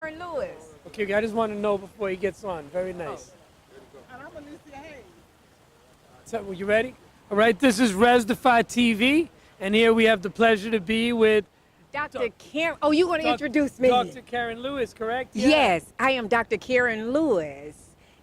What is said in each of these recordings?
Karen Lewis. Okay, I just want to know before he gets on. Very nice. And I'm Alicia Hayes. So, you ready? All right, this is Resdify TV, and here we have the pleasure to be with Dr. Karen. Oh, you want to introduce me? Dr. Karen Lewis, correct? Yeah. Yes, I am Dr. Karen Lewis,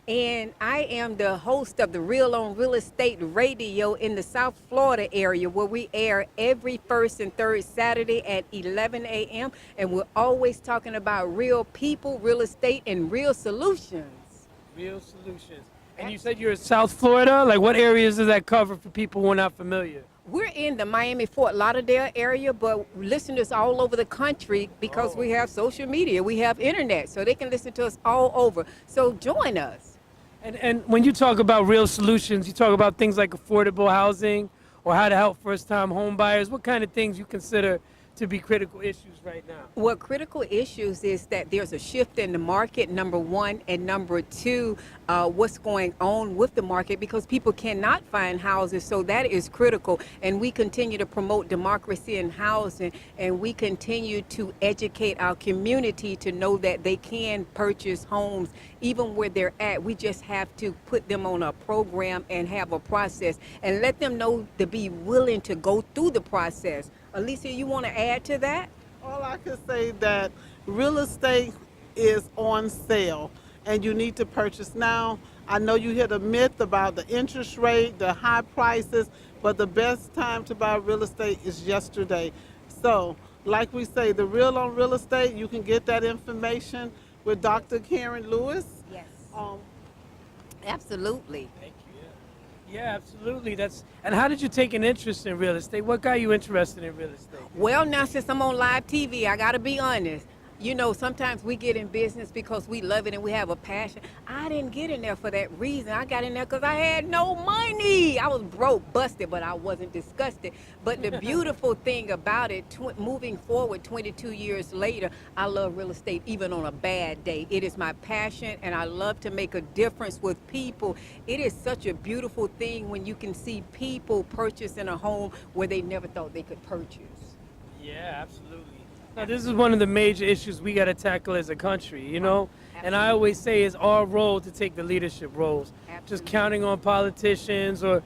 and I am the host of the Real on Real Estate Radio in the South Florida area, where we air every first and third Saturday at 11 a.m. And we're always talking about real people, real estate, and real solutions. Real solutions. And you said you're in South Florida? Like, what areas does that cover for people who are not familiar? We're in the Miami-Fort Lauderdale area, but listeners all over the country because we have social media, we have internet, so they can listen to us all over. So join us. And when you talk about real solutions, you talk about things like affordable housing or how to help first-time home buyers. What kind of things you consider to be critical issues right now? Well, critical issues is that there's a shift in the market, number one, and number two, what's going on with the market because people cannot find houses, so that is critical. And we continue to promote democracy in housing, and we continue to educate our community to know that they can purchase homes even where they're at. We just have to put them on a program and have a process and let them know to be willing to go through the process. Alicia, you want to add to that? All I could say that real estate is on sale and you need to purchase now. I know you hear the myth about the interest rate, the high prices, but the best time to buy real estate is yesterday. So, like we say, the Real on Real Estate, you can get that information with Dr. Karen Lewis. Yes. Um, Absolutely. Thank you. Yeah, absolutely. And how did you take an interest in real estate? What got you interested in real estate? Well, now since I'm on live TV, I got to be honest. You know, sometimes we get in business because we love it and we have a passion. I didn't get in there for that reason. I got in there because I had no money. I was broke, busted, but I wasn't disgusted. But the beautiful thing about it, moving forward 22 years later, I love real estate even on a bad day. It is my passion, and I love to make a difference with people. It is such a beautiful thing when you can see people purchasing a home where they never thought they could purchase. Yeah, absolutely. Now, this is one of the major issues we got to tackle as a country, you know? And I always say it's our role to take the leadership roles. Absolutely. Just counting on politicians or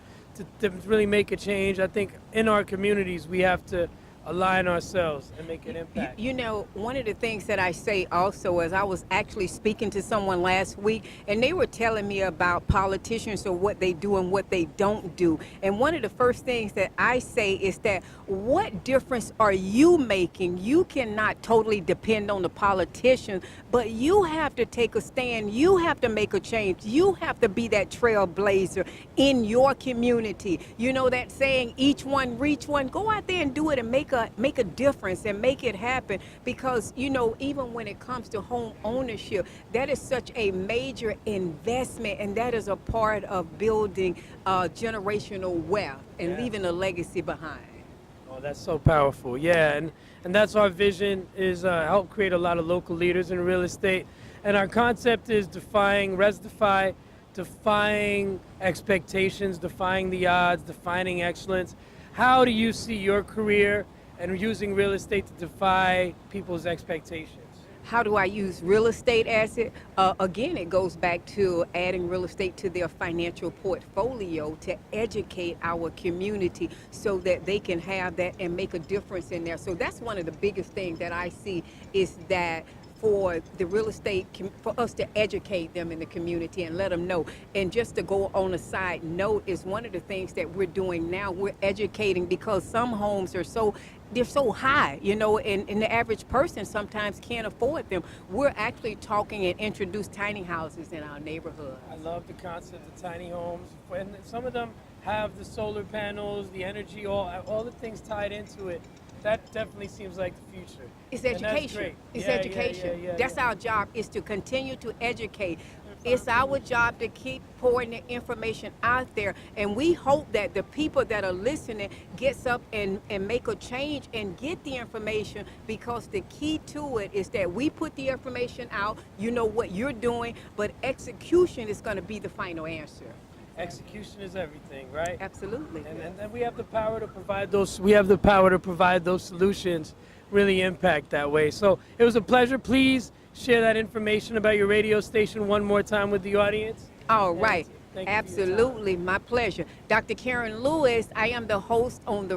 to really make a change. I think in our communities, we have to align ourselves and make an impact. You know, one of the things that I say also is I was actually speaking to someone last week, and they were telling me about politicians or what they do and what they don't do. And one of the first things that I say is that what difference are you making? You cannot totally depend on the politicians, but you have to take a stand. You have to make a change. You have to be that trailblazer in your community. You know that saying, each one reach one. Go out there and do it and make a difference and make it happen, because you know, even when it comes to home ownership, that is such a major investment, and that is a part of building generational wealth and leaving a legacy behind. Oh, that's so powerful. Yeah, and that's our vision, is help create a lot of local leaders in real estate. And our concept is Resdify, defying expectations, defying the odds, defining excellence. How do you see your career and using real estate to defy people's expectations? How do I use real estate as it? Again, it goes back to adding real estate to their financial portfolio to educate our community so that they can have that and make a difference in there. So that's one of the biggest things that I see, is that for the real estate, for us to educate them in the community and let them know. And just to go on a side note, is one of the things that we're doing now, we're educating, because some homes are they're so high, you know, and the average person sometimes can't afford them. We're actually talking and introduce tiny houses in our neighborhood. I love the concept of tiny homes, and some of them have the solar panels, the energy, all the things tied into it. That definitely seems like the future. It's And that's education. great. It's Yeah, education. yeah, That's our job, is to continue to educate. It's our job to keep pouring the information out there, and we hope that the people that are listening gets up and make a change and get the information, because the key to it is that we put the information out, you know what you're doing, but execution is going to be the final answer. Execution is everything, right? Absolutely. And then we have the power to provide those. We have the power to provide those solutions, really impact that way. So it was a pleasure. Please share that information about your radio station one more time with the audience? All And right. thank you for your time. Absolutely. My pleasure. Dr. Karen Lewis, I am the host on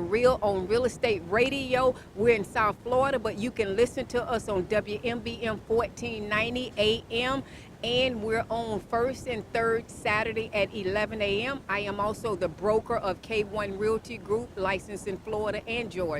Real Estate Radio. We're in South Florida, but you can listen to us on WMBM 1490 AM. And we're on first and third Saturday at 11 a.m. I am also the broker of K1 Realty Group, licensed in Florida and Georgia.